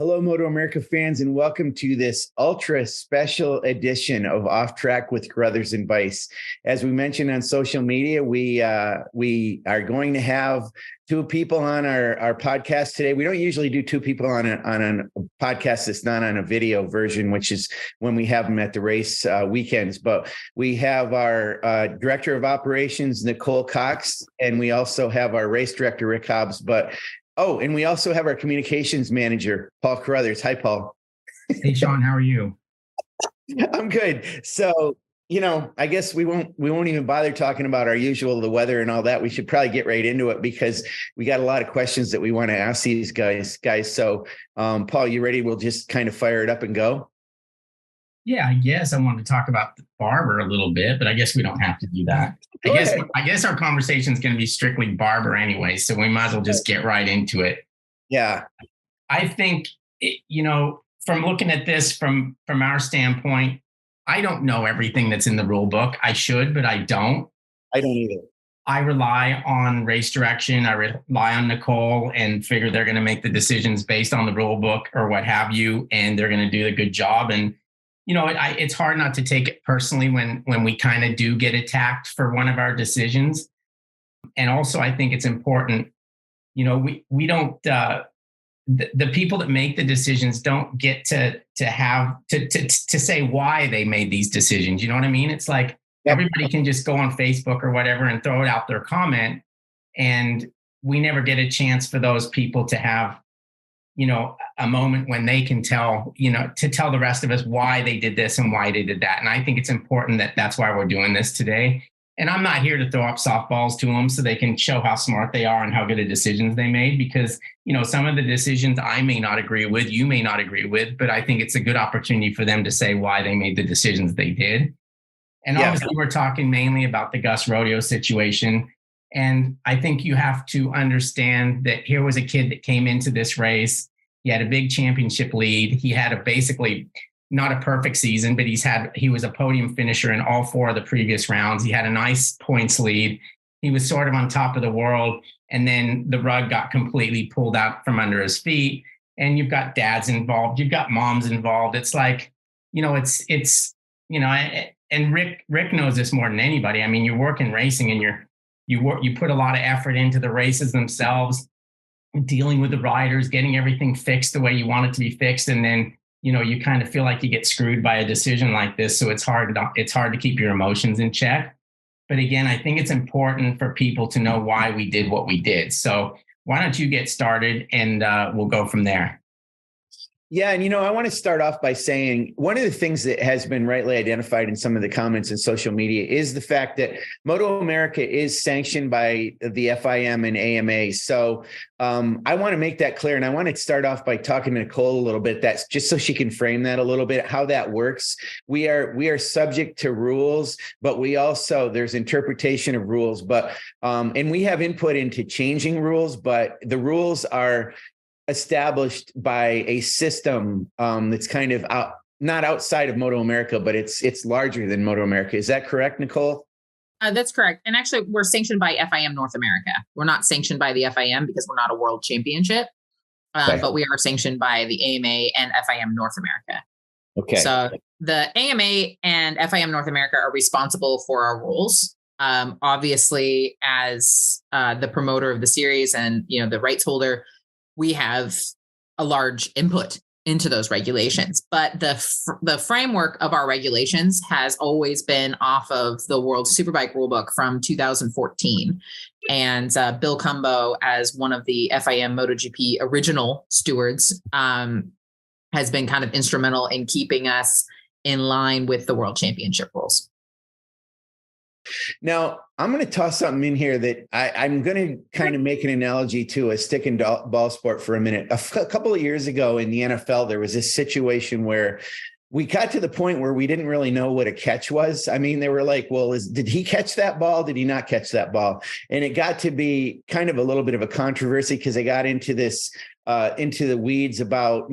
Hello, MotoAmerica fans, and welcome to this ultra special edition of Off Track with Carruthers and Bice. As we mentioned on social media, we are going to have two people on our podcast today. We don't usually do two people on a podcast that's not on a video version, which is when we have them at the race weekends. But we have our director of operations, Niccole Cox, and we also have our race director, Rick Hobbs. And we also have our communications manager, Paul Carruthers. Hi, Paul. Hey, Sean, how are you? I'm good. So, I guess we won't even bother talking about the weather and all that. We should probably get right into it because we got a lot of questions that we want to ask these guys. So, Paul, you ready? We'll just kind of fire it up and go. Yeah, I guess I wanted to talk about the Barber a little bit, but I guess we don't have to do that. I guess our conversation is going to be strictly Barber anyway, so we might as well just get right into it. Yeah. I think, from looking at this from our standpoint, I don't know everything that's in the rule book. I should, but I don't. I don't either. I rely on race direction. I rely on Niccole and figure they're going to make the decisions based on the rule book or what have you, and they're going to do a good job. And it's hard not to take it personally when we kind of do get attacked for one of our decisions. And also, I think it's important, we don't, the people that make the decisions don't get to say why they made these decisions. You know what I mean? It's like everybody can just go on Facebook or whatever and throw it out their comment. And we never get a chance for those people to have, a moment when they can tell the rest of us why they did this and why they did that. And I think it's important that's why we're doing this today. And I'm not here to throw up softballs to them so they can show how smart they are and how good of decisions they made, because, some of the decisions I may not agree with, you may not agree with, but I think it's a good opportunity for them to say why they made the decisions they did. And obviously we're talking mainly about the Gus Rodeo situation. And I think you have to understand that here was a kid that came into this race. He had a big championship lead. He had basically not a perfect season, but he was a podium finisher in all four of the previous rounds. He had a nice points lead. He was sort of on top of the world. And then the rug got completely pulled out from under his feet. And you've got dads involved. You've got moms involved. It's like, and Rick knows this more than anybody. I mean, you work in racing and you put a lot of effort into the races themselves, dealing with the riders, getting everything fixed the way you want it to be fixed. And then, you kind of feel like you get screwed by a decision like this. So it's hard to keep your emotions in check. But again, I think it's important for people to know why we did what we did. So why don't you get started and we'll go from there. Yeah. And, I want to start off by saying one of the things that has been rightly identified in some of the comments in social media is the fact that MotoAmerica is sanctioned by the FIM and AMA. So I want to make that clear. And I want to start off by talking to Niccole a little bit. That's just so she can frame that a little bit, how that works. We are subject to rules, but there's interpretation of rules, and we have input into changing rules, but the rules are established by a system that's kind of not outside of MotoAmerica, but it's larger than MotoAmerica. Is that correct, Niccole? That's correct. And actually, we're sanctioned by FIM North America. We're not sanctioned by the FIM because we're not a world championship, but we are sanctioned by the AMA and FIM North America. Okay. So the AMA and FIM North America are responsible for our rules. Obviously, as the promoter of the series and the rights holder, we have a large input into those regulations, but the framework of our regulations has always been off of the World Superbike Rulebook from 2014. And Bill Cumbo, as one of the FIM MotoGP original stewards, has been kind of instrumental in keeping us in line with the World Championship rules. Now, I'm going to toss something in here that I'm going to kind of make an analogy to a stick and ball sport for a minute. A couple of years ago in the NFL, there was this situation where we got to the point where we didn't really know what a catch was. I mean, they were like, well, did he catch that ball? Did he not catch that ball? And it got to be kind of a little bit of a controversy because they got into this, into the weeds about,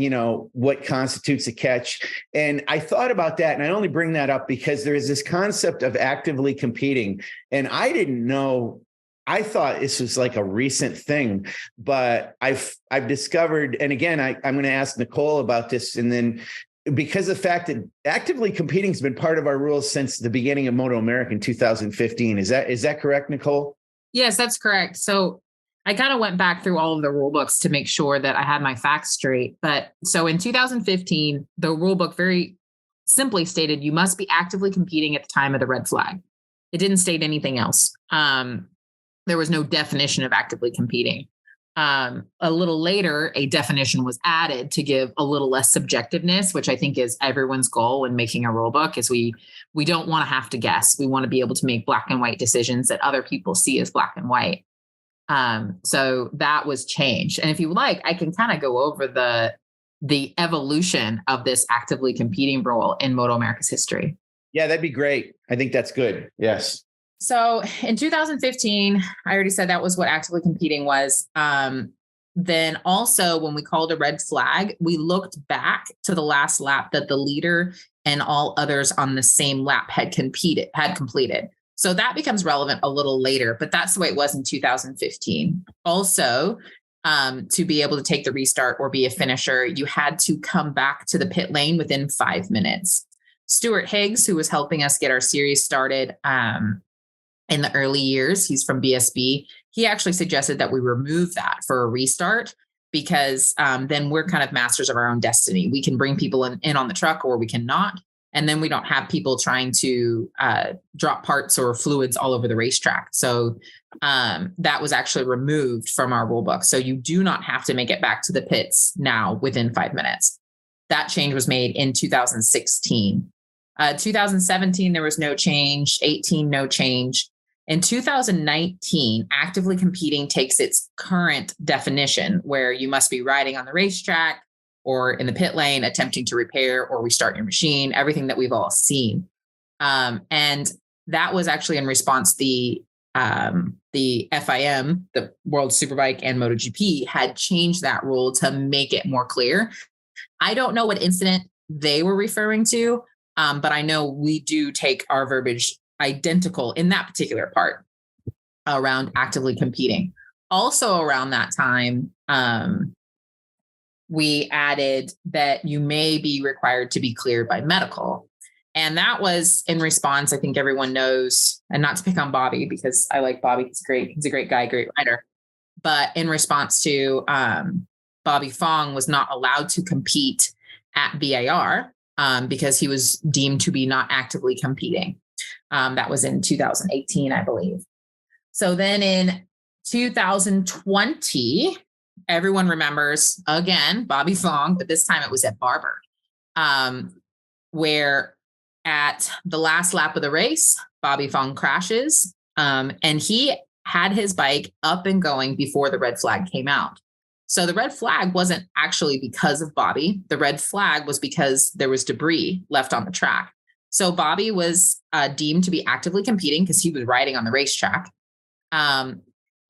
what constitutes a catch. And I thought about that. And I only bring that up because there is this concept of actively competing. And I didn't know I thought this was like a recent thing, but I've discovered, and again, I'm going to ask Niccole about this, and then because of the fact that actively competing has been part of our rules since the beginning of MotoAmerica in 2015. Is that correct, Niccole? Yes, that's correct. So I kind of went back through all of the rule books to make sure that I had my facts straight. But so in 2015, the rule book very simply stated you must be actively competing at the time of the red flag. It didn't state anything else. There was no definition of actively competing. A little later, a definition was added to give a little less subjectiveness, which I think is everyone's goal when making a rule book, is we don't want to have to guess. We want to be able to make black and white decisions that other people see as black and white. So that was changed. And if you would like, I can kind of go over the evolution of this actively competing rule in MotoAmerica's history. Yeah, that'd be great. I think that's good. Yes. So in 2015, I already said that was what actively competing was. Then also when we called a red flag, we looked back to the last lap that the leader and all others on the same lap had completed. So that becomes relevant a little later, but that's the way it was in 2015. Also, to be able to take the restart or be a finisher, you had to come back to the pit lane within 5 minutes. Stuart Higgs, who was helping us get our series started in the early years, he's from BSB. He actually suggested that we remove that for a restart because then we're kind of masters of our own destiny. We can bring people in on the truck or we cannot. And then we don't have people trying to drop parts or fluids all over the racetrack. So that was actually removed from our rule book. So you do not have to make it back to the pits now within 5 minutes. That change was made in 2016. 2017, there was no change. 18, no change. In 2019, actively competing takes its current definition where you must be riding on the racetrack or in the pit lane, attempting to repair or restart your machine, everything that we've all seen. And that was actually in response the FIM, the World Superbike and MotoGP had changed that rule to make it more clear. I don't know what incident they were referring to, but I know we do take our verbiage identical in that particular part around actively competing. Also around that time, we added that you may be required to be cleared by medical. And that was in response, I think everyone knows, and not to pick on Bobby because I like Bobby. He's great. He's a great guy, great rider. But in response to Bobby Fong was not allowed to compete at VAR because he was deemed to be not actively competing. That was in 2018, I believe. So then in 2020, everyone remembers, again, Bobby Fong, but this time it was at Barber, where at the last lap of the race, Bobby Fong crashes, and he had his bike up and going before the red flag came out. So the red flag wasn't actually because of Bobby. The red flag was because there was debris left on the track. So Bobby was deemed to be actively competing because he was riding on the racetrack.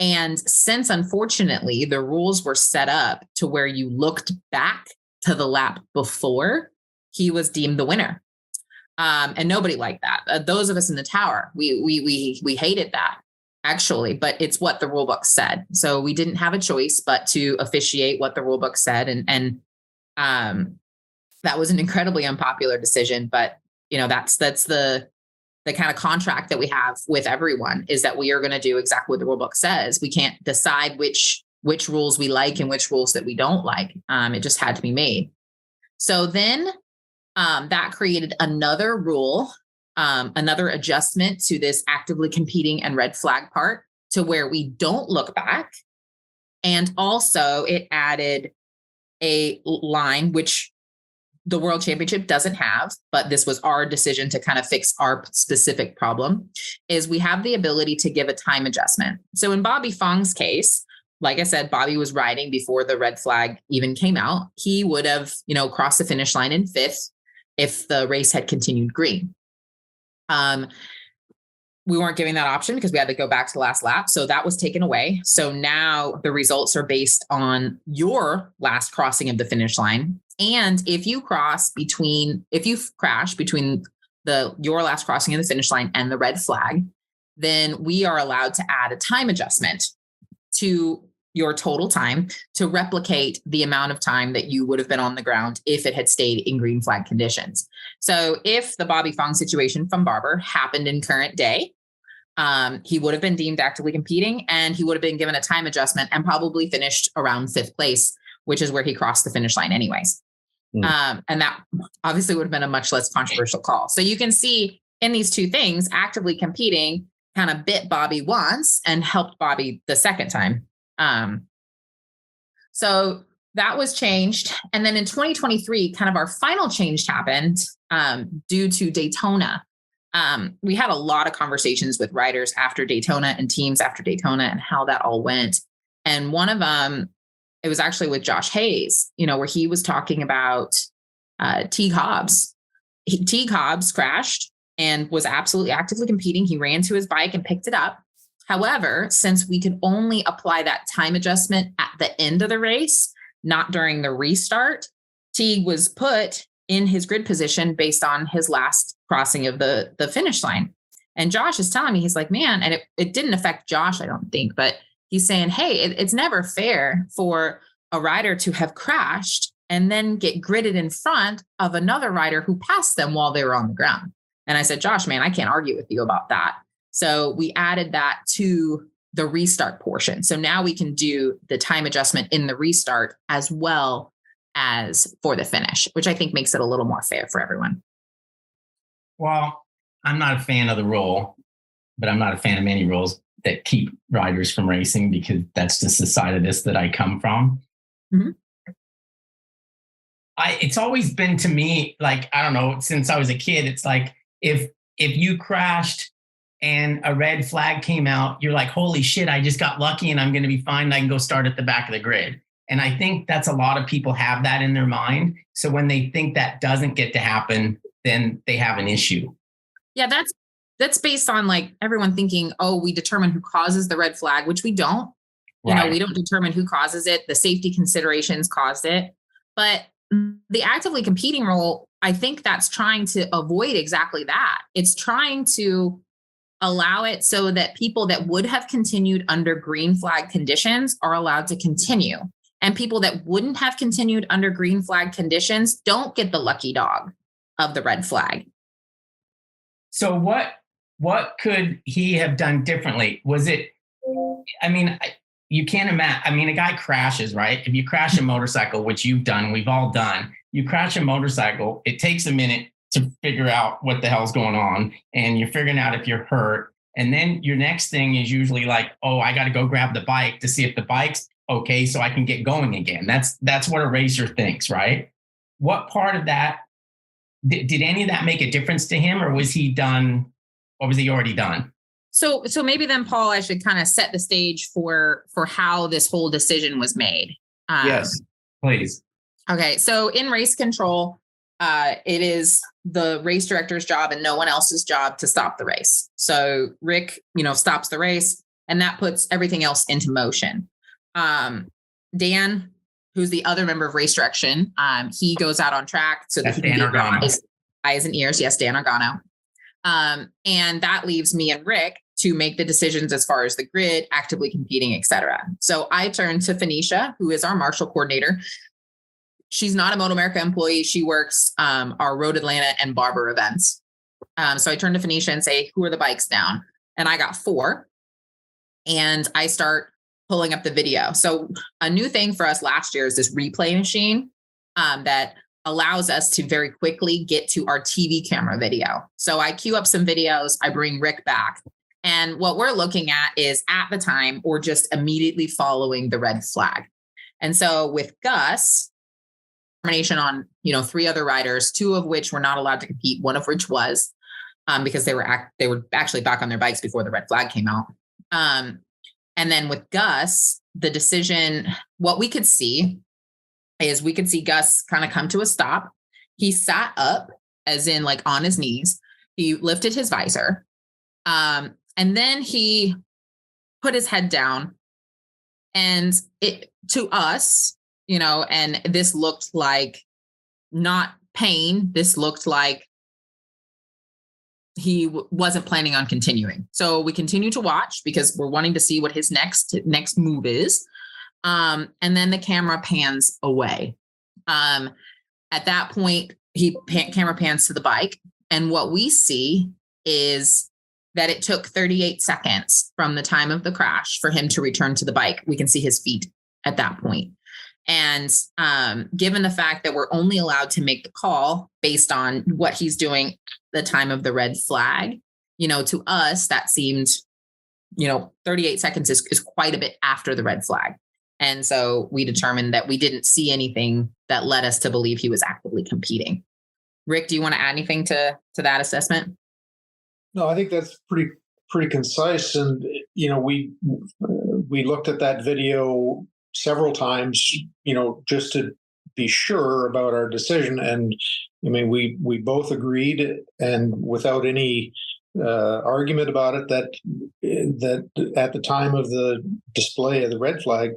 And since, unfortunately, the rules were set up to where you looked back to the lap before, he was deemed the winner. And nobody liked that. Those of us in the tower, we hated that, actually, but it's what the rule book said. So we didn't have a choice but to officiate what the rule book said. And that was an incredibly unpopular decision. But, you know, that's the kind of contract that we have with everyone is that we are going to do exactly what the rule book says. We can't decide which rules we like and which rules that we don't like. It just had to be made. So then that created another rule, another adjustment to this actively competing and red flag part to where we don't look back. And also it added a line, which the World Championship doesn't have, but this was our decision to kind of fix our specific problem, is we have the ability to give a time adjustment. So in Bobby Fong's case, like I said, Bobby was riding before the red flag even came out. He would have, crossed the finish line in 5th if the race had continued green. We weren't giving that option because we had to go back to the last lap. So that was taken away. So now the results are based on your last crossing of the finish line. And if you crash between your last crossing of the finish line and the red flag, then we are allowed to add a time adjustment to your total time to replicate the amount of time that you would have been on the ground if it had stayed in green flag conditions. So if the Bobby Fong situation from Barber happened in current day, he would have been deemed actively competing, and he would have been given a time adjustment and probably finished around 5th place, which is where he crossed the finish line anyways. And that obviously would have been a much less controversial call. So you can see in these two things, actively competing kind of bit Bobby once and helped Bobby the second time. So that was changed. And then in 2023, kind of our final change happened due to Daytona. We had a lot of conversations with riders after Daytona and teams after Daytona and how that all went. And one of them, it was actually with Josh Hayes, where he was talking about Teague Hobbs. Teague Hobbs crashed and was absolutely actively competing. He ran to his bike and picked it up. However, since we could only apply that time adjustment at the end of the race, not during the restart, Teague was put in his grid position based on his last crossing of the finish line. And Josh is telling me, he's like, man, and it didn't affect Josh, I don't think, but he's saying, hey, it's never fair for a rider to have crashed and then get gridded in front of another rider who passed them while they were on the ground. And I said, Josh, man, I can't argue with you about that. So we added that to the restart portion. So now we can do the time adjustment in the restart as well as for the finish, which I think makes it a little more fair for everyone. Well, I'm not a fan of the rule, but I'm not a fan of many rules that keep riders from racing, because that's just the side of this that I come from. Mm-hmm. It's always been to me, like, I don't know, since I was a kid, it's like, if you crashed and a red flag came out, you're like, holy shit, I just got lucky and I'm going to be fine. I can go start at the back of the grid. And I think that's a lot of people have that in their mind. So when they think that doesn't get to happen, then they have an issue. Yeah, that's based on like everyone thinking, oh, we determine who causes the red flag, which we don't. Right. We don't determine who causes it. The safety considerations caused it. But the actively competing rule, I think that's trying to avoid exactly that. It's trying to allow it so that people that would have continued under green flag conditions are allowed to continue. And people that wouldn't have continued under green flag conditions don't get the lucky dog of the red flag. So what could he have done differently? Was it, you can't imagine, a guy crashes, right? If you crash a motorcycle, which you've done, we've all done, you crash a motorcycle, it takes a minute to figure out what the hell's going on. And you're figuring out if you're hurt. And then your next thing is usually like, oh, I got to go grab the bike to see if the bike's okay, so I can get going again. That's what a racer thinks, right? What part of that, did any of that make a difference to him, or was he done? Or was he already done? So maybe then, Paul, I should kind of set the stage for how this whole decision was made. Yes, please. Okay. So in race control, it is the race director's job and no one else's job to stop the race. So Rick, stops the race, and that puts everything else into motion. Dan, who's the other member of race direction, he goes out on track so that he can get eyes and ears. Yes, Dan Argano. And that leaves me and Rick to make the decisions as far as the grid, actively competing, et cetera. So I turn to Phoenicia, who is our marshal coordinator. She's not a MotoAmerica employee. She works our Road Atlanta and Barber events. So I turn to Phoenicia and say, who are the bikes down? And I got 4. And I start pulling up the video. So a new thing for us last year is this replay machine that allows us to very quickly get to our TV camera video. So I queue up some videos, I bring Rick back. And what we're looking at is at the time or just immediately following the red flag. And so with Gus, termination on, 3 other riders, 2 of which were not allowed to compete, 1 of which was because they were actually back on their bikes before the red flag came out. And then with Gus, the decision, what we could see is we could see Gus kind of come to a stop. He sat up, as in like on his knees. He lifted his visor. And then he put his head down. And it, to us, and this looked like not pain. This looked like wasn't planning on continuing. So we continue to watch because we're wanting to see what his next move is. And then the camera pans away. At that point, camera pans to the bike. And what we see is that it took 38 seconds from the time of the crash for him to return to the bike. We can see his feet at that point. And given the fact that we're only allowed to make the call based on what he's doing at the time of the red flag, to us, that seemed, 38 seconds is quite a bit after the red flag. And so we determined that we didn't see anything that led us to believe he was actively competing. Rick, do you want to add anything to that assessment? No, I think that's pretty concise. And, we looked at that video several times, just to be sure about our decision. And I mean, we both agreed, and without any argument about it, that at the time of the display of the red flag,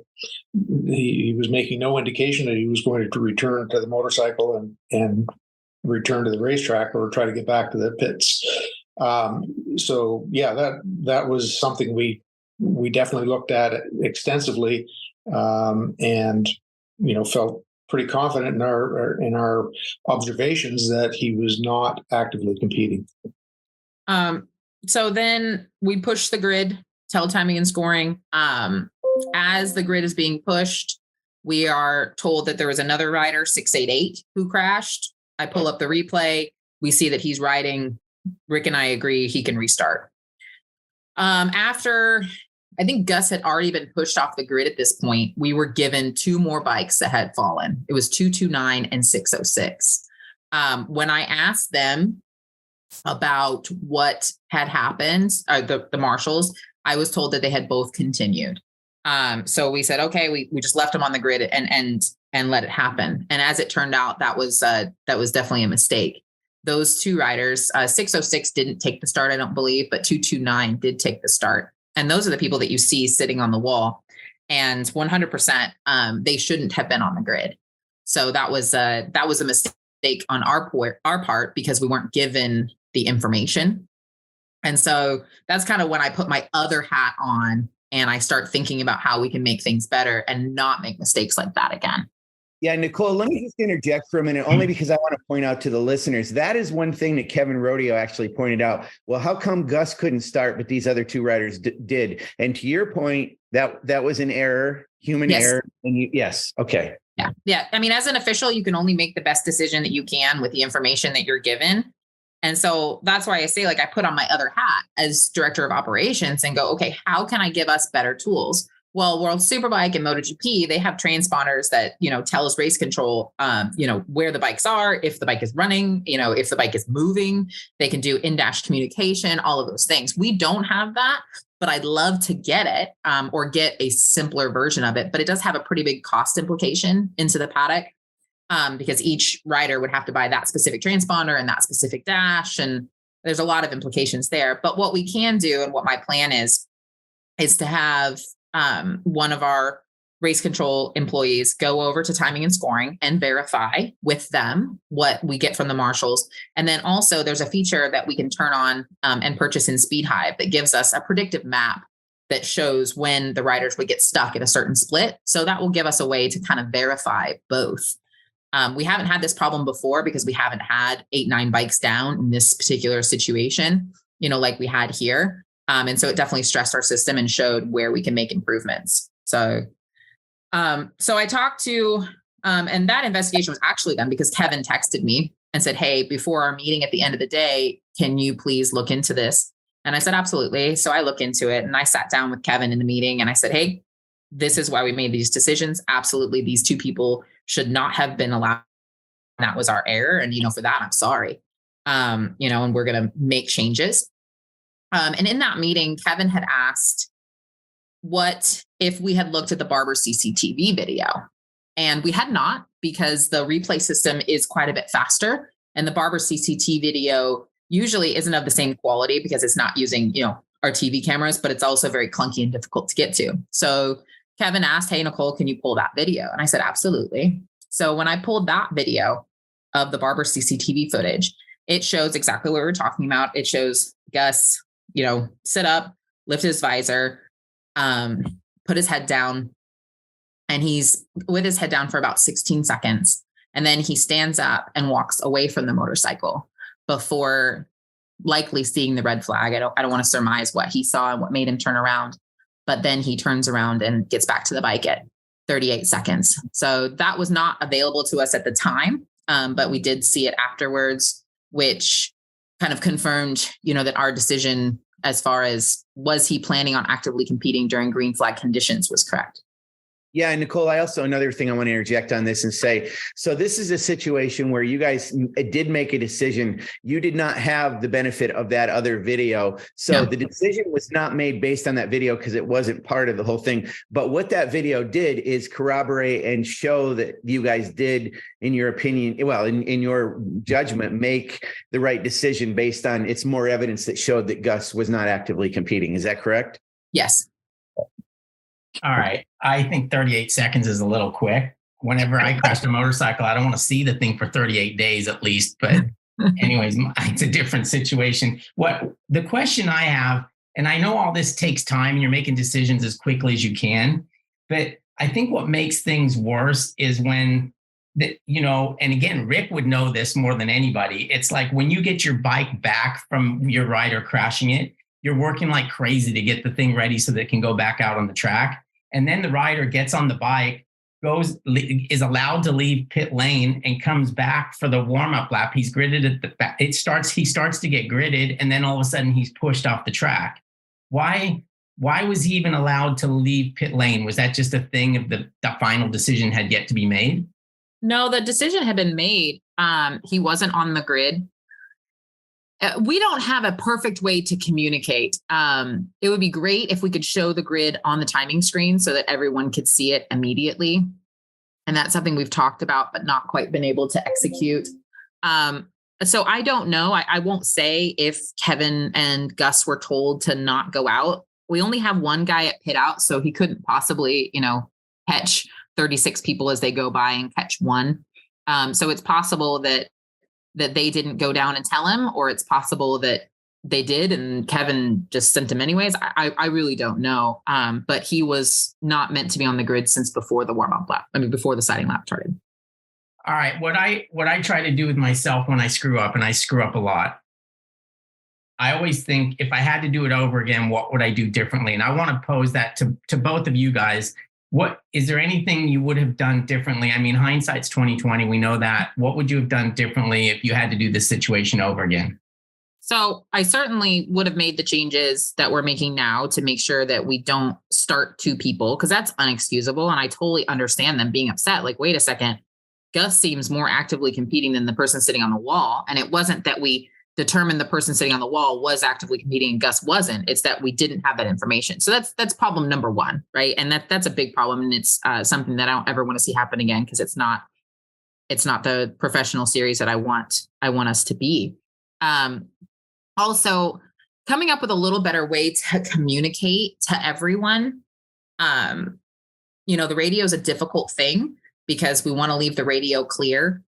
he was making no indication that he was going to return to the motorcycle and return to the racetrack or try to get back to the pits. So yeah, that was something we definitely looked at extensively, and felt pretty confident in our observations that he was not actively competing. So then we push the grid, teletiming and scoring. As the grid is being pushed, we are told that there was another rider, 688, who crashed. I pull up the replay. We see that he's riding. Rick and I agree he can restart. After, I think Gus had already been pushed off the grid at this point, we were given two more bikes that had fallen. It was 229 and 606. When I asked them about what had happened, the marshals, I was told that they had both continued. So we said, okay, we just left them on the grid and let it happen. And as it turned out, that was definitely a mistake. Those two riders, 606 didn't take the start, I don't believe, but 229 did take the start. And those are the people that you see sitting on the wall. And 100%, they shouldn't have been on the grid. So that was a mistake on our part because we weren't given the information. And so that's kind of when I put my other hat on and I start thinking about how we can make things better and not make mistakes like that again. Yeah, Niccole, let me just interject for a minute, only because I want to point out to the listeners, that is one thing that Kevin Rodeo actually pointed out. Well, how come Gus couldn't start, but these other two riders did? And to your point, that was an error, human error. And yes. Okay. Yeah. I mean, as an official, you can only make the best decision that you can with the information that you're given. And so that's why I say, I put on my other hat as director of operations and go, okay, how can I give us better tools? Well, World Superbike and MotoGP, they have transponders that, tell us race control, where the bikes are, if the bike is running, if the bike is moving, they can do in-dash communication, all of those things. We don't have that, but I'd love to get it or get a simpler version of it. But it does have a pretty big cost implication into the paddock because each rider would have to buy that specific transponder and that specific dash. And there's a lot of implications there. But what we can do and what my plan is to have one of our race control employees go over to timing and scoring and verify with them what we get from the marshals. And then also there's a feature that we can turn on and purchase in SpeedHive that gives us a predictive map that shows when the riders would get stuck at a certain split. So that will give us a way to kind of verify both. We haven't had this problem before because we haven't had 8-9 bikes down in this particular situation, like we had here. And so it definitely stressed our system and showed where we can make improvements. So I talked to, and that investigation was actually done because Kevin texted me and said, hey, before our meeting at the end of the day, can you please look into this? And I said, absolutely. So I look into it and I sat down with Kevin in the meeting and I said, hey, this is why we made these decisions. Absolutely. These two people should not have been allowed. That was our error. And, for that, I'm sorry. And we're going to make changes. And in that meeting, Kevin had asked, what if we had looked at the Barber CCTV video? And we had not, because the replay system is quite a bit faster. And the Barber CCTV video usually isn't of the same quality because it's not using, our TV cameras, but it's also very clunky and difficult to get to. So Kevin asked, hey, Niccole, can you pull that video? And I said, absolutely. So when I pulled that video of the Barber CCTV footage, it shows exactly what we're talking about. It shows Gus, sit up, lift his visor, put his head down, and he's with his head down for about 16 seconds. And then he stands up and walks away from the motorcycle before likely seeing the red flag. I don't want to surmise what he saw and what made him turn around, but then he turns around and gets back to the bike at 38 seconds. So that was not available to us at the time. But we did see it afterwards, which kind of confirmed, that our decision as far as was he planning on actively competing during green flag conditions was correct. Yeah, and Niccole, another thing I want to interject on this and say, so this is a situation where you guys did make a decision. You did not have the benefit of that other video. So the decision was not made based on that video because it wasn't part of the whole thing. But what that video did is corroborate and show that you guys did, in your opinion, in your judgment, make the right decision based on it's more evidence that showed that Gus was not actively competing. Is that correct? Yes. All right. I think 38 seconds is a little quick. Whenever I crash a motorcycle, I don't want to see the thing for 38 days at least. But anyways, it's a different situation. What the question I have, and I know all this takes time and you're making decisions as quickly as you can, but I think what makes things worse is when, and again, Rick would know this more than anybody. It's like when you get your bike back from your rider crashing it, you're working like crazy to get the thing ready so that it can go back out on the track. And then the rider gets on the bike, is allowed to leave pit lane and comes back for the warm-up lap. He's gridded at the back. He starts to get gridded, and then all of a sudden he's pushed off the track. Why was he even allowed to leave pit lane? Was that just a thing of the final decision had yet to be made? No, the decision had been made. He wasn't on the grid. We don't have a perfect way to communicate. It would be great if we could show the grid on the timing screen so that everyone could see it immediately. And that's something we've talked about, but not quite been able to execute. So I don't know. I won't say if Kevin and Gus were told to not go out. We only have one guy at pit out, so he couldn't possibly, catch 36 people as they go by and catch one. So it's possible that they didn't go down and tell him, or it's possible that they did and Kevin just sent him anyways. I really don't know. But he was not meant to be on the grid since before the warm-up lap. Before the sighting lap started. All right. What I try to do with myself when I screw up, and I screw up a lot, I always think if I had to do it over again, what would I do differently? And I want to pose that to both of you guys. What is there anything you would have done differently? I mean, hindsight's 2020. We know that. What would you have done differently if you had to do this situation over again? So I certainly would have made the changes that we're making now to make sure that we don't start two people, because that's unexcusable. And I totally understand them being upset. Like, wait a second, Gus seems more actively competing than the person sitting on the wall. And it wasn't that we determined the person sitting on the wall was actively competing and Gus wasn't. It's that we didn't have that information. So that's problem number one, right? And that's a big problem. And it's something that I don't ever want to see happen again, because it's not the professional series that I want us to be. Also, coming up with a little better way to communicate to everyone. The radio is a difficult thing because we want to leave the radio clear.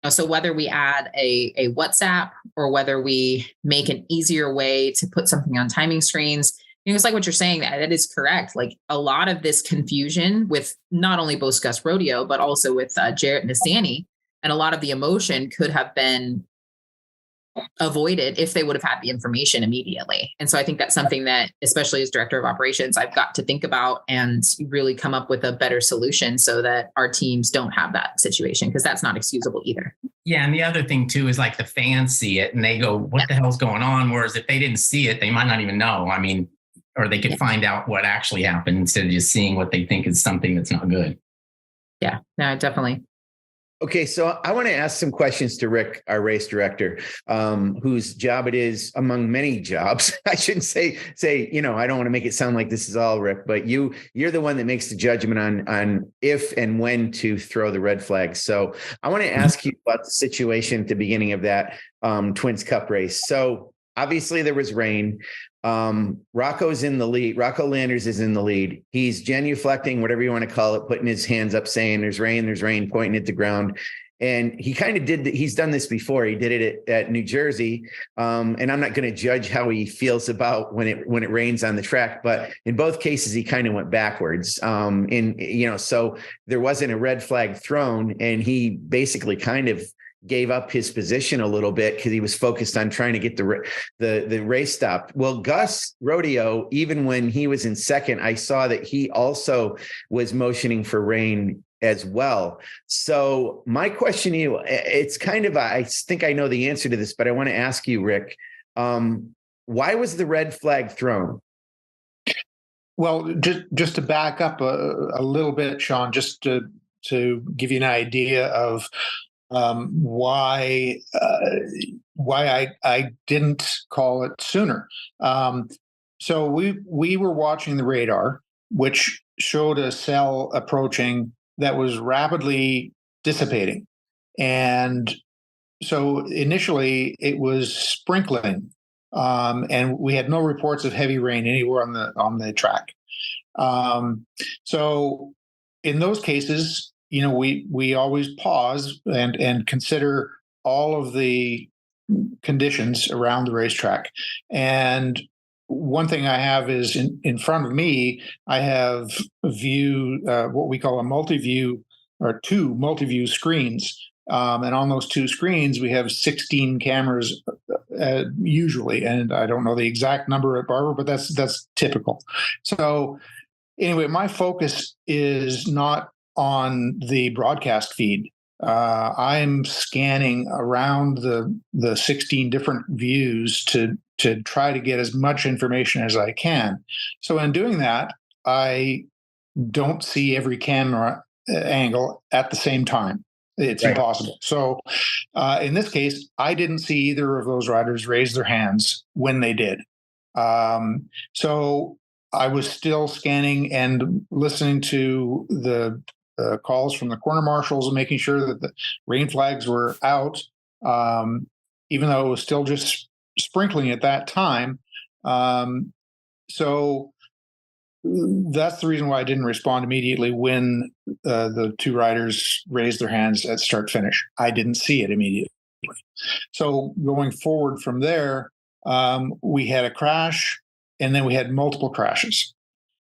So whether we add a WhatsApp or whether we make an easier way to put something on timing screens, it's like what you're saying, that is correct. Like a lot of this confusion with not only Boast Gus Rodeo, but also with Jarrett Nissany, and a lot of the emotion could have been avoided if they would have had the information immediately. And so I think that's something that, especially as director of operations, I've got to think about and really come up with a better solution so that our teams don't have that situation, because that's not excusable either. Yeah. And the other thing too is like the fans see it and they go, what the hell's going on? Whereas if they didn't see it, they might not even know. I mean, or they could find out what actually happened instead of just seeing what they think is something that's not good. Yeah, no, definitely. Okay, so I want to ask some questions to Rick, our race director, whose job it is among many jobs. I shouldn't say, I don't want to make it sound like this is all Rick, but you're the one that makes the judgment on if and when to throw the red flag. So I want to ask you about the situation at the beginning of that Twins Cup race. So obviously there was rain. Rocco's in the lead. Rocco Landers is in the lead. He's genuflecting, whatever you want to call it, putting his hands up saying there's rain, pointing at the ground. And he kind of he's done this before. He did it at New Jersey. And I'm not going to judge how he feels about when it rains on the track, but in both cases, he kind of went backwards. So there wasn't a red flag thrown, and he basically kind of gave up his position a little bit because he was focused on trying to get the race stopped. Well, Gus Rodeo, even when he was in second, I saw that he also was motioning for rain as well. So my question to you, it's kind of, I think I know the answer to this, but I want to ask you, Rick, why was the red flag thrown? Well, just to back up a little bit, Sean, just to give you an idea of why I didn't call it sooner. So we were watching the radar, which showed a cell approaching that was rapidly dissipating, and so initially it was sprinkling, and we had no reports of heavy rain anywhere on the track. So in those cases, we always pause and consider all of the conditions around the racetrack. And one thing I have is in front of me, I have a view, what we call a multi-view, or two multi-view screens. And on those two screens, we have 16 cameras usually. And I don't know the exact number at Barber, but that's typical. So anyway, my focus is not on the broadcast feed. I'm scanning around the 16 different views to try to get as much information as I can. So in doing that, I don't see every camera angle at the same time. It's right. Impossible. So in this case, I didn't see either of those riders raise their hands when they did. So I was still scanning and listening to the calls from the corner marshals and making sure that the rain flags were out, even though it was still just sprinkling at that time. So that's the reason why I didn't respond immediately when the two riders raised their hands at start finish. I didn't see it immediately. So going forward from there, we had a crash, and then we had multiple crashes.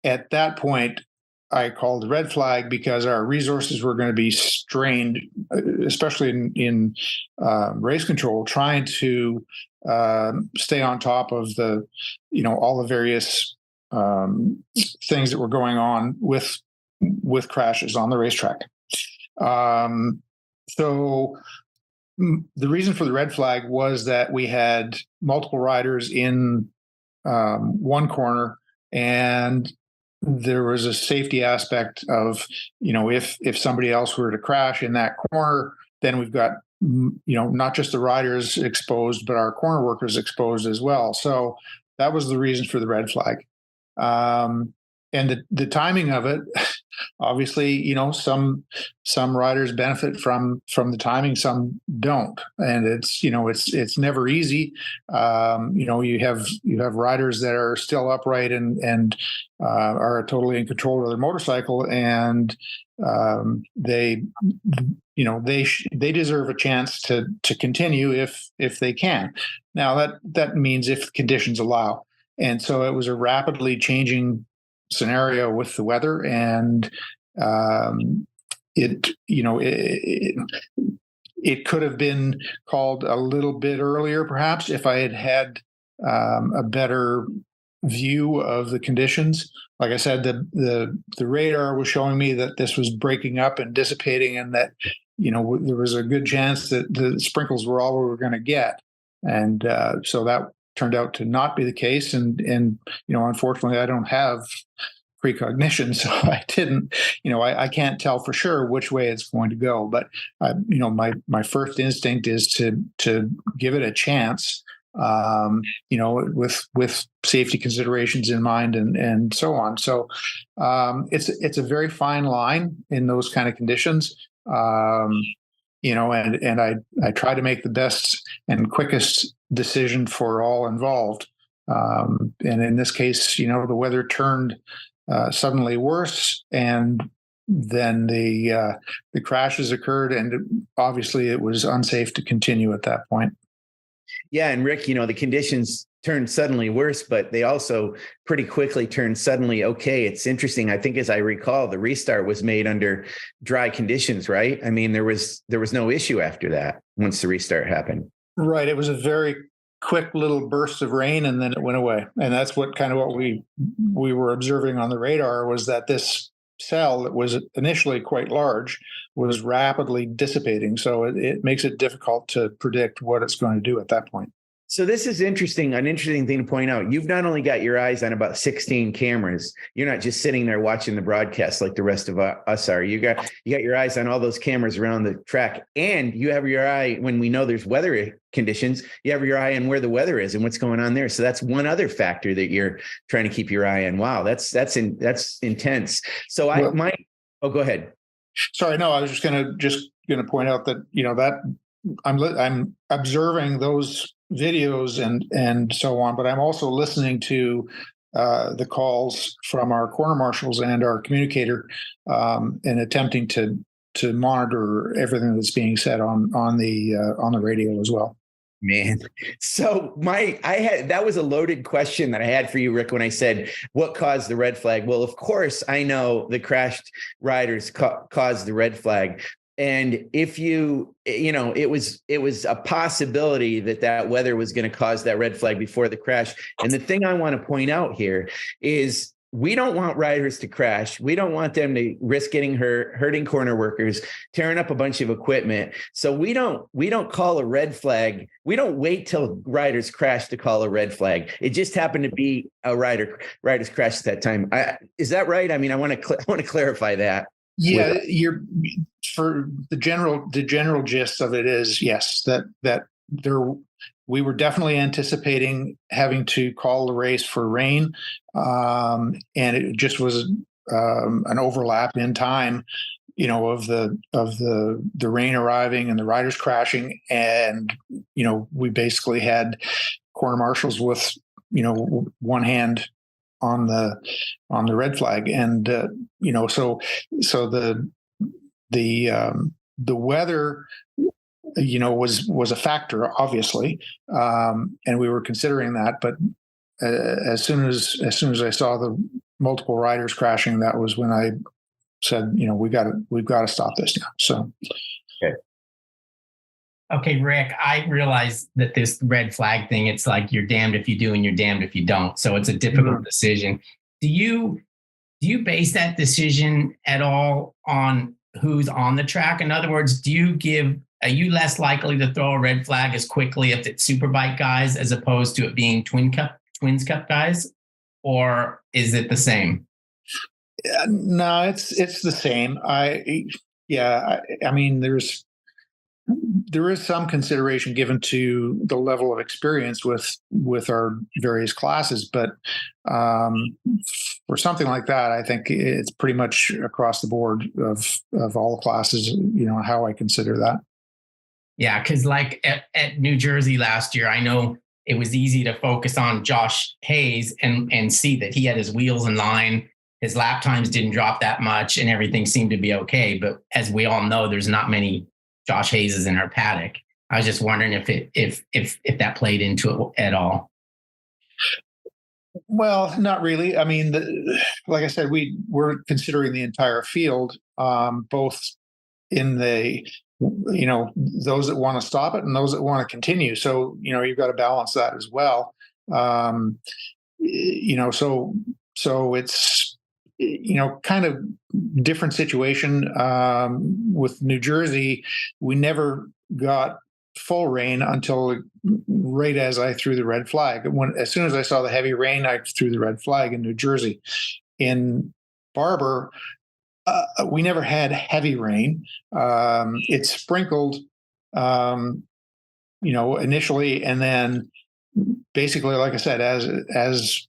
At that point, I called the red flag because our resources were going to be strained, especially in race control, trying to stay on top of all the various things that were going on with crashes on the racetrack. So the reason for the red flag was that we had multiple riders in one corner, and there was a safety aspect of, if somebody else were to crash in that corner, then we've got, not just the riders exposed, but our corner workers exposed as well. So that was the reason for the red flag. And the timing of it, obviously, some riders benefit from the timing, some don't, and it's never easy. You have riders that are still upright and are totally in control of their motorcycle, and they deserve a chance to continue if they can. Now that means if conditions allow, and so it was a rapidly changing scenario with the weather, and it could have been called a little bit earlier, perhaps, if I had a better view of the conditions. Like I said, the radar was showing me that this was breaking up and dissipating, and that there was a good chance that the sprinkles were all we were going to get, and so that turned out to not be the case. And unfortunately, I don't have precognition, so I didn't. I can't tell for sure which way it's going to go. But my first instinct is to give it a chance. With safety considerations in mind and so on. So it's a very fine line in those kind of conditions. And I try to make the best and quickest decision for all involved. And in this case, the weather turned suddenly worse, and then the crashes occurred, and obviously it was unsafe to continue at that point. Yeah, and Rick, the conditions turned suddenly worse, but they also pretty quickly turned suddenly okay. It's interesting. I think, as I recall, the restart was made under dry conditions, right? I mean, there was no issue after that once the restart happened. Right. It was a very quick little burst of rain, and then it went away. And that's what we were observing on the radar, was that this cell that was initially quite large was rapidly dissipating. So it makes it difficult to predict what it's going to do at that point. So this is interesting, an interesting thing to point out. You've not only got your eyes on about 16 cameras. You're not just sitting there watching the broadcast like the rest of us are. You got your eyes on all those cameras around the track, and you have your eye, when we know there's weather conditions, you have your eye on where the weather is and what's going on there. So that's one other factor that you're trying to keep your eye on. Wow, that's intense. So go ahead. Sorry, no, I was just going to point out that that I'm observing those videos and so on, but I'm also listening to the calls from our corner marshals and our communicator, and attempting to monitor everything that's being said on the radio as well. Man. So that was a loaded question that I had for you, Rick, when I said, what caused the red flag? Well, of course, I know the crashed riders caused the red flag. And if it was a possibility that weather was going to cause that red flag before the crash. And the thing I want to point out here is, we don't want riders to crash. We don't want them to risk getting hurt, hurting corner workers, tearing up a bunch of equipment. So we don't call a red flag. We don't wait till riders crash to call a red flag. It just happened to be a rider's crash at that time. Is that right? I mean, I want to clarify that. Yeah, for the general gist of it is, yes, that we were definitely anticipating having to call the race for rain, and it just was an overlap in time, of the rain arriving and the riders crashing, and we basically had corner marshals with one hand on the red flag, and so the weather was a factor, obviously, and we were considering that, but as soon as I saw the multiple riders crashing, that was when I said, we've got to stop this now. So okay, Rick, I realize that this red flag thing, it's like you're damned if you do and you're damned if you don't. So it's a difficult decision. Do you base that decision at all on who's on the track? In other words, are you less likely to throw a red flag as quickly if it's Superbike guys as opposed to it being Twins Cup guys? Or is it the same? No, it's the same. I mean, there is some consideration given to the level of experience with our various classes, but for something like that, I think it's pretty much across the board of all classes, how I consider that. Yeah, because like at New Jersey last year, I know it was easy to focus on Josh Hayes and see that he had his wheels in line. His lap times didn't drop that much and everything seemed to be okay. But as we all know, there's not many Josh Hayeses in our paddock. I was just wondering if that played into it at all. Well, not really. I mean, like I said, we're considering the entire field, both in the, those that want to stop it and those that want to continue. So, you've got to balance that as well. So it's, kind of different situation. With New Jersey, we never got full rain until right as I threw the red flag. As soon as I saw the heavy rain, I threw the red flag in New Jersey. In Barber, we never had heavy rain. It sprinkled, initially, and then basically, like I said, as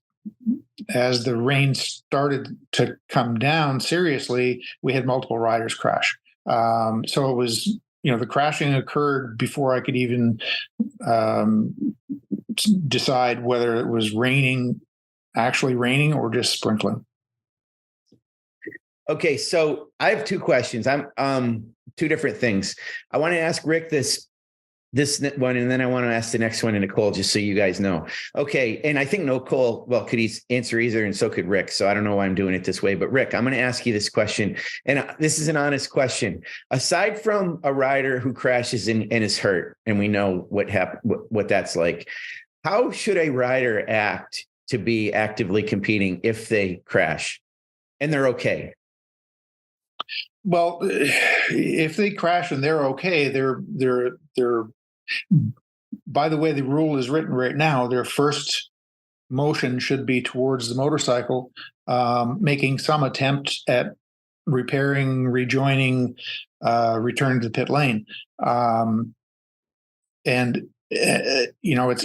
the rain started to come down seriously, we had multiple riders crash. So it was, the crashing occurred before I could even decide whether it was actually raining or just sprinkling. Okay, so I have two questions. I'm two different things. I want to ask Rick this one, and then I want to ask the next one to Niccole, just so you guys know. Okay, and I think Niccole, could answer either, and so could Rick. So I don't know why I'm doing it this way, but Rick, I'm going to ask you this question, and this is an honest question. Aside from a rider who crashes and is hurt, and we know what happened, what that's like, how should a rider act to be actively competing if they crash and they're okay? Well, if they crash and they're okay, they're by the way the rule is written right now, their first motion should be towards the motorcycle, making some attempt at repairing, rejoining, returning to the pit lane.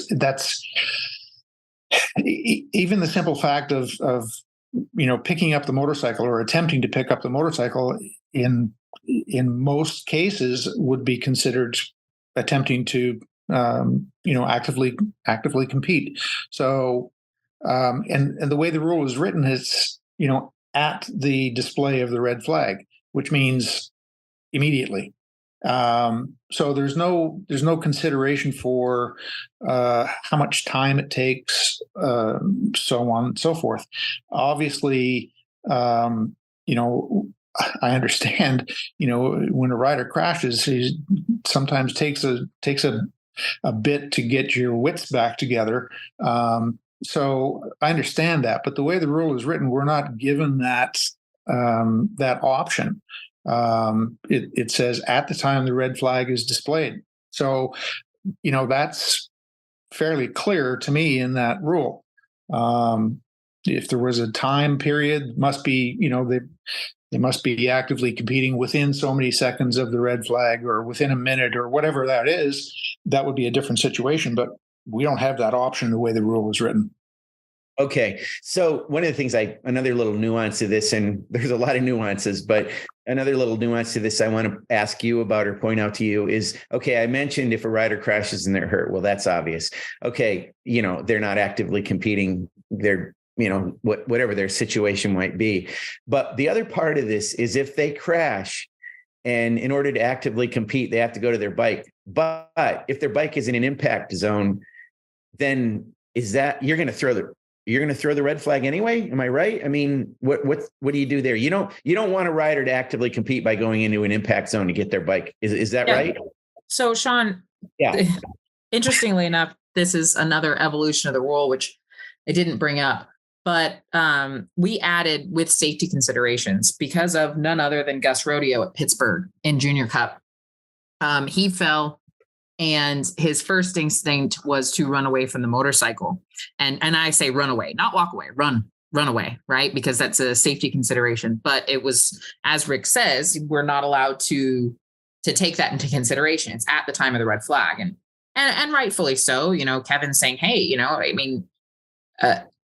That's even the simple fact of picking up the motorcycle or attempting to pick up the motorcycle in most cases would be considered attempting to actively compete. So and the way the rule is written is at the display of the red flag, which means immediately. So there's no consideration for how much time it takes, so on and so forth. Obviously, I understand, when a rider crashes, he sometimes takes a bit to get your wits back together. So I understand that, but the way the rule is written, we're not given that option. It says at the time the red flag is displayed. So, that's fairly clear to me in that rule. If there was a time period, must be, they must be actively competing within so many seconds of the red flag or within a minute or whatever that is. That would be a different situation, but we don't have that option the way the rule is written. Okay. So one of the things another little nuance to this, and there's a lot of nuances, but another little nuance to this I want to ask you about or point out to you is, okay, I mentioned if a rider crashes and they're hurt, well, that's obvious. Okay. They're not actively competing. They're, whatever their situation might be. But the other part of this is if they crash and in order to actively compete, they have to go to their bike. But if their bike is in an impact zone, then you're going to throw the red flag anyway? Am I right? I mean, what do you do there? You don't want a rider to actively compete by going into an impact zone to get their bike. Is that right? So Sean, interestingly enough, this is another evolution of the rule, which I didn't bring up, but we added with safety considerations because of none other than Gus Rodeo at Pittsburgh in Junior Cup. He fell. And his first instinct was to run away from the motorcycle. And I say run away, not walk away, run away, right? Because that's a safety consideration. But it was, as Rick says, we're not allowed to take that into consideration. It's at the time of the red flag. And rightfully so, Kevin's saying, hey,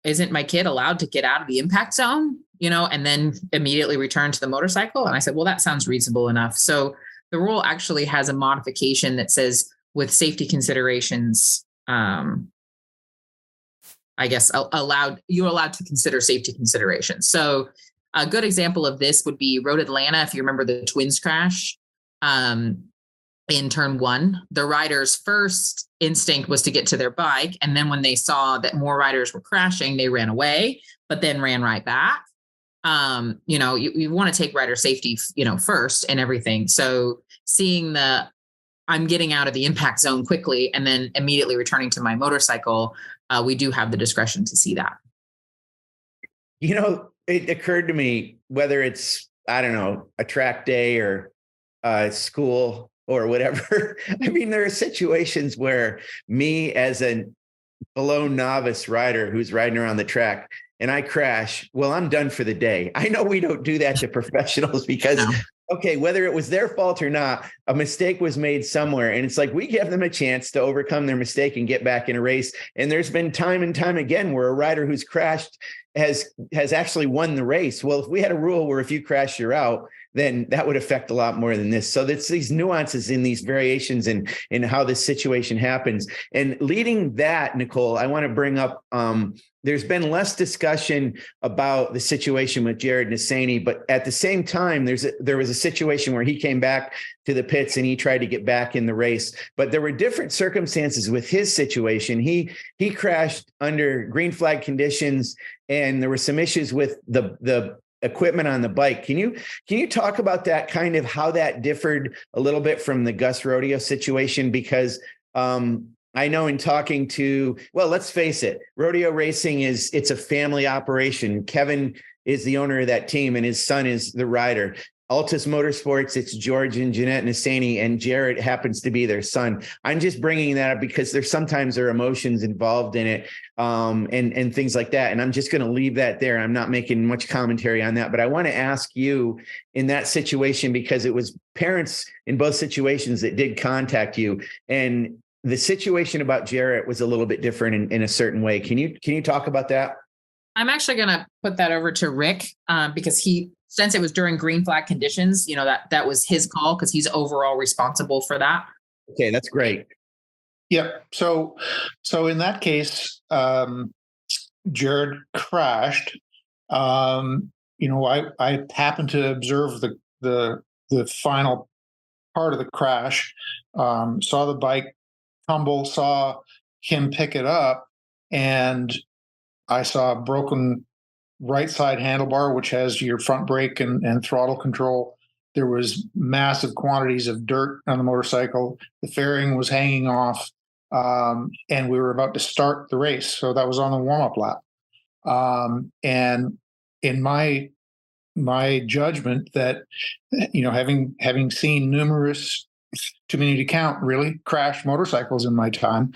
isn't my kid allowed to get out of the impact zone, and then immediately return to the motorcycle? And I said, well, that sounds reasonable enough. So the rule actually has a modification that says, with safety considerations, I guess you're allowed to consider safety considerations. So a good example of this would be Road Atlanta. If you remember the Twins crash in turn one, the rider's first instinct was to get to their bike. And then when they saw that more riders were crashing, they ran away, but then ran right back. You want to take rider safety, first and everything. So seeing I'm getting out of the impact zone quickly and then immediately returning to my motorcycle, we do have the discretion to see that. It occurred to me, whether it's, I don't know, a track day or school or whatever. I mean, there are situations where me as a below novice rider who's riding around the track and I crash, well, I'm done for the day. I know we don't do that to professionals because okay, whether it was their fault or not, a mistake was made somewhere. And it's like, we give them a chance to overcome their mistake and get back in a race. And there's been time and time again where a rider who's crashed has actually won the race. Well, if we had a rule where if you crash, you're out, then that would affect a lot more than this. So it's these nuances in these variations and in how this situation happens. And leading that, Niccole, I want to bring up, there's been less discussion about the situation with Jared Nissany, but at the same time, there was a situation where he came back to the pits and he tried to get back in the race, but there were different circumstances with his situation. He crashed under green flag conditions, and there were some issues with the equipment on the bike. Can you talk about that, kind of how that differed a little bit from the Gus Rodeo situation? Because I know in talking to, well, let's face it, rodeo racing it's a family operation. Kevin is the owner of that team and his son is the rider. Altus Motorsports, it's George and Jeanette Nissany, and Jared happens to be their son. I'm just bringing that up because sometimes there are emotions involved in it, and things like that. And I'm just going to leave that there. I'm not making much commentary on that, but I want to ask you in that situation, because it was parents in both situations that did contact you, and the situation about Jarrett was a little bit different in a certain way. Can you talk about that? I'm actually going to put that over to Rick, because since it was during green flag conditions, that was his call because he's overall responsible for that. Okay, that's great. Yep. So in that case, Jared crashed. I happened to observe the final part of the crash, saw the bike tumble, saw him pick it up, and I saw a broken right side handlebar, which has your front brake and throttle control. There was massive quantities of dirt on the motorcycle. The fairing was hanging off, and we were about to start the race. So that was on the warm-up lap. And in my judgment that, having seen numerous, too many to count, really, crash motorcycles in my time,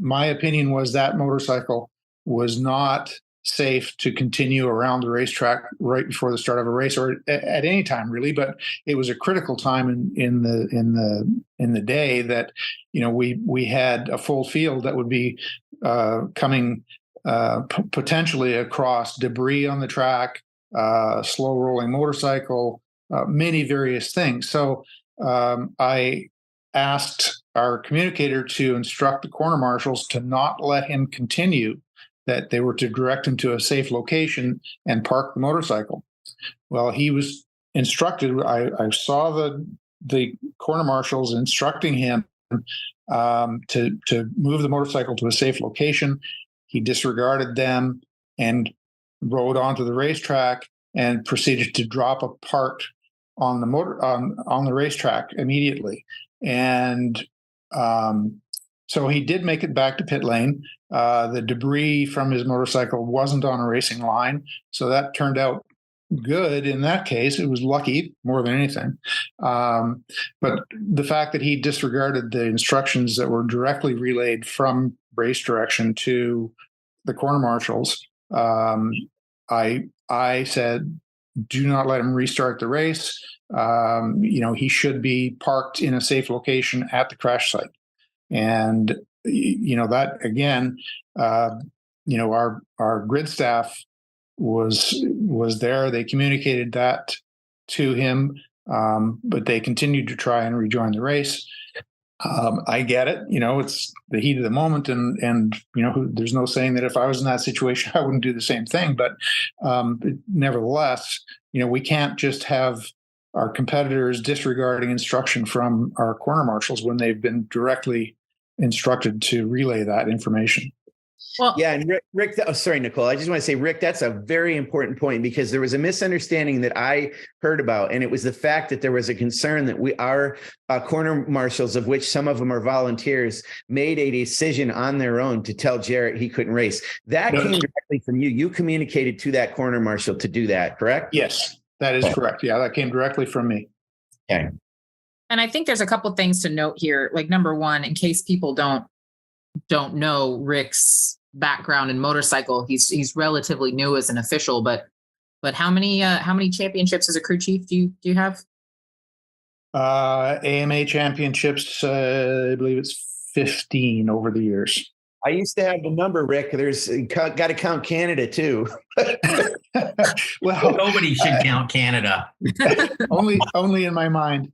my opinion was that motorcycle was not safe to continue around the racetrack right before the start of a race, or at any time really. But it was a critical time in the day that we had a full field that would be coming potentially across debris on the track, slow rolling motorcycle, many various things. So I asked our communicator to instruct the corner marshals to not let him continue, that they were to direct him to a safe location and park the motorcycle. Well, he was instructed. I saw the corner marshals instructing him to move the motorcycle to a safe location. He disregarded them and rode onto the racetrack and proceeded to drop a part on the racetrack immediately. And so he did make it back to pit lane. The debris from his motorcycle wasn't on a racing line, so that turned out good in that case. It was lucky more than anything. But the fact that he disregarded the instructions that were directly relayed from race direction to the corner marshals, I said, do not let him restart the race. He should be parked in a safe location at the crash site. And that again, our grid staff was there. They communicated that to him, but they continued to try and rejoin the race. I get it. It's the heat of the moment, and there's no saying that if I was in that situation, I wouldn't do the same thing. But nevertheless, we can't just have our competitors disregarding instruction from our corner marshals when they've been directly instructed to relay that information. Well, yeah, and Rick, sorry, Niccole. I just want to say, Rick, that's a very important point, because there was a misunderstanding that I heard about, and it was the fact that there was a concern that our corner marshals, of which some of them are volunteers, made a decision on their own to tell Jarrett he couldn't race. That came directly from you. You communicated to that corner marshal to do that, correct? Yes, that is correct. Yeah, that came directly from me. Okay. And I think there's a couple things to note here. Like, number one, in case people don't know Rick's background in motorcycle, he's relatively new as an official, but how many championships as a crew chief do you have? AMA championships, I believe it's 15 over the years. I used to have the number, Rick. There's got to count Canada too. Well, Nobody should count Canada. only in my mind.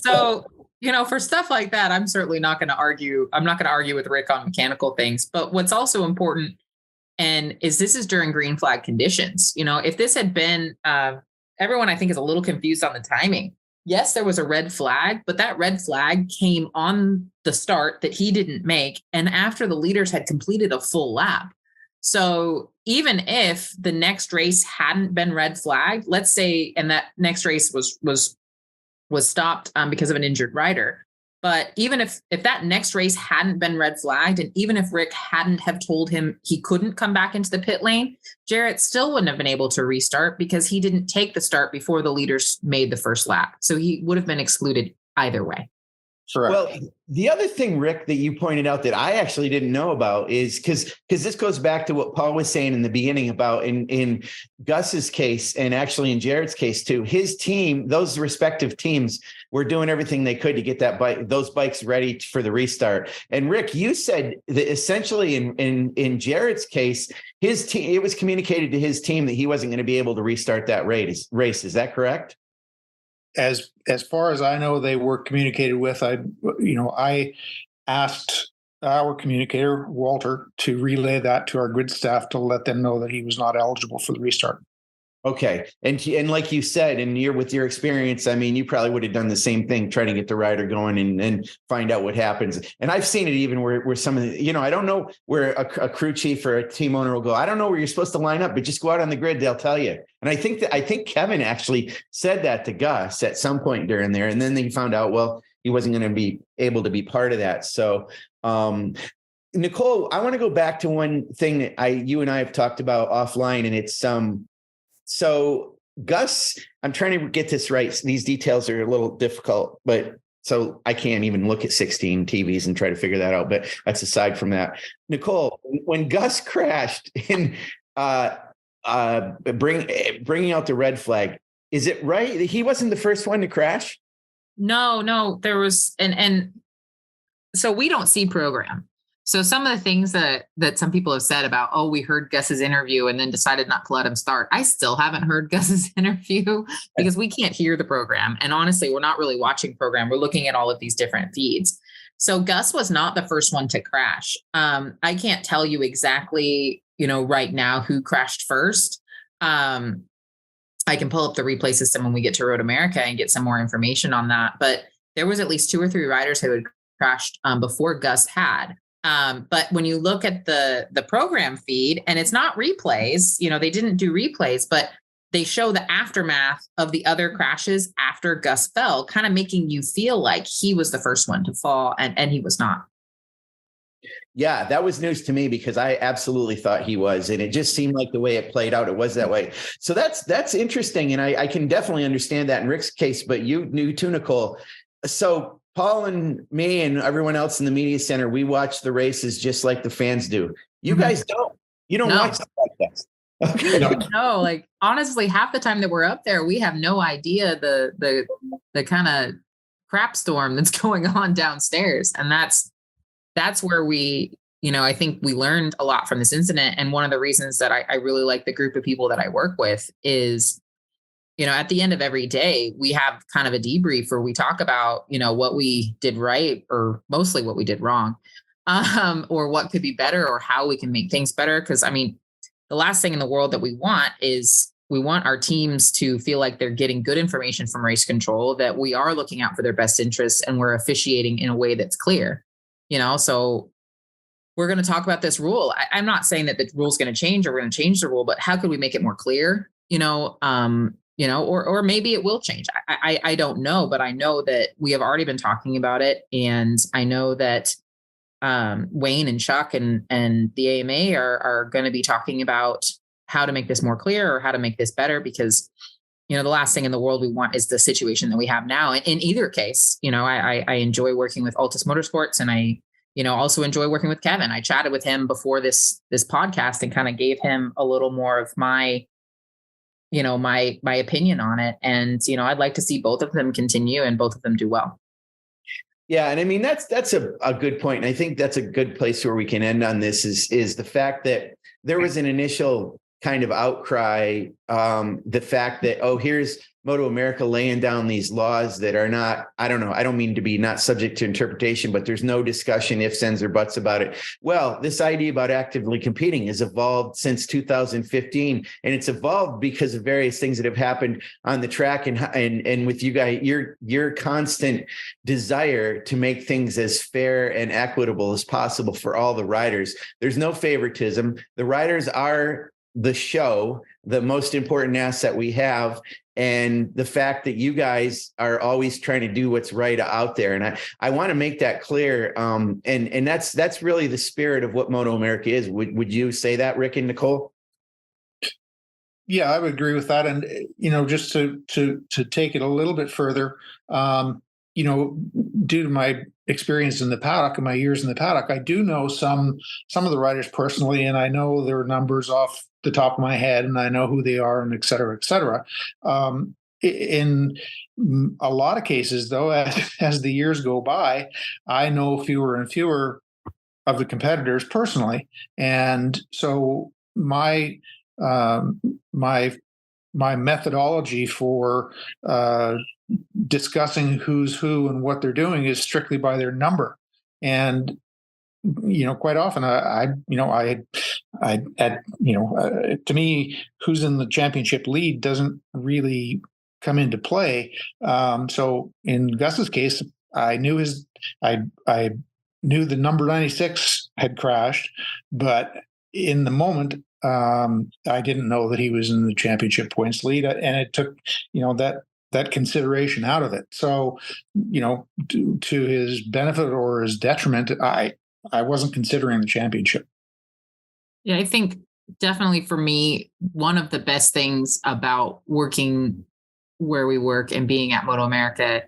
So, for stuff like that, I'm certainly not going to argue. I'm not going to argue with Rick on mechanical things. But what's also important, and this is during green flag conditions. If this had been, everyone I think is a little confused on the timing. Yes, there was a red flag, but that red flag came on the start that he didn't make, and after the leaders had completed a full lap. So even if the next race hadn't been red flagged, let's say, and that next race was stopped because of an injured rider. But even if that next race hadn't been red flagged, and even if Rick hadn't have told him he couldn't come back into the pit lane, Jarrett still wouldn't have been able to restart because he didn't take the start before the leaders made the first lap. So he would have been excluded either way. Correct. Well, the other thing, Rick, that you pointed out that I actually didn't know about is because this goes back to what Paul was saying in the beginning about in Gus's case, and actually in Jarrett's case too. His team, those respective teams, were doing everything they could to get those bikes ready for the restart. And Rick, you said that essentially in Jarrett's case, his team, it was communicated to his team that he wasn't going to be able to restart that race. Is that correct? As far as I know, they were communicated with. I asked our communicator, Walter, to relay that to our grid staff to let them know that he was not eligible for the restart. Okay. And like you said, with your experience, I mean, you probably would have done the same thing, trying to get the rider going and find out what happens. And I've seen it even where some of the, I don't know where a crew chief or a team owner will go, I don't know where you're supposed to line up, but just go out on the grid. They'll tell you. And I think Kevin actually said that to Gus at some point during there. And then they found out, well, he wasn't going to be able to be part of that. So, Niccole, I want to go back to one thing that you and I have talked about offline, and it's, so Gus, I'm trying to get this right. These details are a little difficult, but so I can't even look at 16 TVs and try to figure that out. But that's aside from that. Niccole, when Gus crashed in bringing out the red flag, is it right that he wasn't the first one to crash? No, there was, and so we don't see program. So some of the things that some people have said about, oh, we heard Gus's interview and then decided not to let him start. I still haven't heard Gus's interview because we can't hear the program. And honestly, we're not really watching program. We're looking at all of these different feeds. So Gus was not the first one to crash. I can't tell you exactly, right now who crashed first. I can pull up the replay system when we get to MotoAmerica and get some more information on that. But there was at least 2 or 3 riders who had crashed before Gus had. But when you look at the program feed, and it's not replays, they didn't do replays, but they show the aftermath of the other crashes after Gus fell, kind of making you feel like he was the first one to fall, and he was not. Yeah, that was news to me because I absolutely thought he was, and it just seemed like the way it played out, it was that way. So that's interesting, and I can definitely understand that in Rick's case, but you knew too, Niccole. So Paul and me and everyone else in the media center, we watch the races just like the fans do. You guys don't. You don't watch stuff like that. Okay. No, like honestly, half the time that we're up there, we have no idea the kind of crap storm that's going on downstairs. And that's where we, I think we learned a lot from this incident. And one of the reasons that I really like the group of people that I work with is, at the end of every day, we have kind of a debrief where we talk about, what we did right or mostly what we did wrong, or what could be better or how we can make things better. Because, the last thing in the world that we want is we want our teams to feel like they're getting good information from race control, that we are looking out for their best interests and we're officiating in a way that's clear, so we're going to talk about this rule. I'm not saying that the rule is going to change or we're going to change the rule, but how could we make it more clear? Or maybe it will change. I don't know, but I know that we have already been talking about it. And I know that Wayne and Chuck and the AMA are going to be talking about how to make this more clear or how to make this better, because, the last thing in the world we want is the situation that we have now. In either case, I enjoy working with Altus Motorsports, and I, also enjoy working with Kevin. I chatted with him before this podcast and kind of gave him a little more of my opinion on it. And, I'd like to see both of them continue and both of them do well. Yeah, and I mean that's a good point. And I think that's a good place where we can end on this is the fact that there was an initial kind of outcry, the fact that, oh, here's MotoAmerica laying down these laws that are not, I don't know, I don't mean to be not subject to interpretation, but there's no discussion, ifs, ands, or buts about it. Well, this idea about actively competing has evolved since 2015, and it's evolved because of various things that have happened on the track and with you guys, your constant desire to make things as fair and equitable as possible for all the riders. There's no favoritism. The riders are the show, the most important asset we have. And the fact that you guys are always trying to do what's right out there. And I want to make that clear. And that's really the spirit of what MotoAmerica is. Would you say that, Rick and Niccole? Yeah, I would agree with that. And, just to take it a little bit further, due to my experience in the paddock and my years in the paddock, I do know some of the riders personally, and I know their numbers off the top of my head, and I know who they are, and et cetera, et cetera. In a lot of cases, though, as the years go by, I know fewer and fewer of the competitors personally, and so my methodology for discussing who's who and what they're doing is strictly by their number. And quite often to me, who's in the championship lead doesn't really come into play. So in Gus's case, I knew I knew the number 96 had crashed, but in the moment, I didn't know that he was in the championship points lead, and it took that consideration out of it. So to his benefit or his detriment, I wasn't considering the championship. Yeah, I think definitely for me, one of the best things about working where we work and being at MotoAmerica,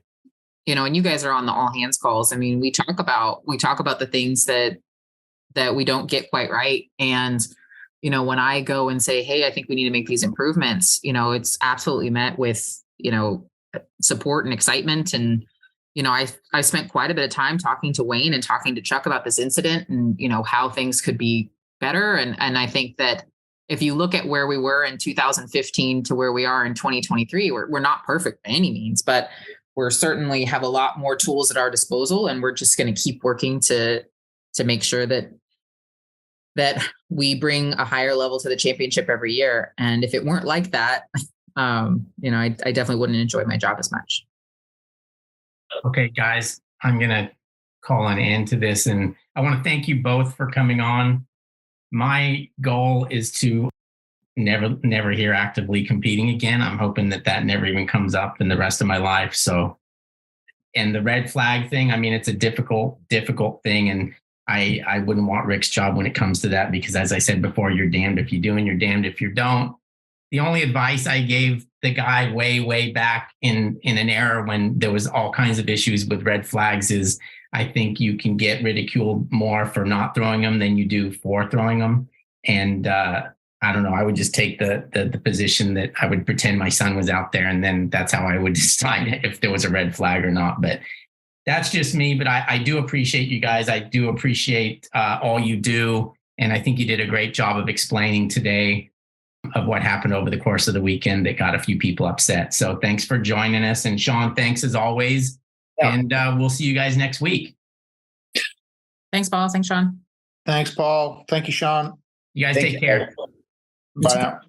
and you guys are on the all hands calls. I mean, we talk about the things that we don't get quite right. And, when I go and say, hey, I think we need to make these improvements, it's absolutely met with, support and excitement. And, I spent quite a bit of time talking to Wayne and talking to Chuck about this incident and, how things could be better. And I think that if you look at where we were in 2015 to where we are in 2023, we're not perfect by any means, but we're certainly have a lot more tools at our disposal. And we're just going to keep working to make sure that we bring a higher level to the championship every year. And if it weren't like that, I definitely wouldn't enjoy my job as much. Okay, guys, I'm going to call an end to this. And I want to thank you both for coming on. My goal is to never hear actively competing again. I'm hoping that never even comes up in the rest of my life. So, and the red flag thing, I mean, it's a difficult thing. And I wouldn't want Rick's job when it comes to that, because as I said before, you're damned if you do and you're damned if you don't. The only advice I gave the guy way back in an era when there was all kinds of issues with red flags is I think you can get ridiculed more for not throwing them than you do for throwing them. And I don't know, I would just take the position that I would pretend my son was out there, and then that's how I would decide if there was a red flag or not. But that's just me. But I do appreciate you guys. I do appreciate all you do. And I think you did a great job of explaining today of what happened over the course of the weekend that got a few people upset. So thanks for joining us. And Sean, thanks as always. Yeah. And we'll see you guys next week. Thanks, Paul. Thanks, Sean. Thanks, Paul. Thank you, Sean. You guys take care. Bye now.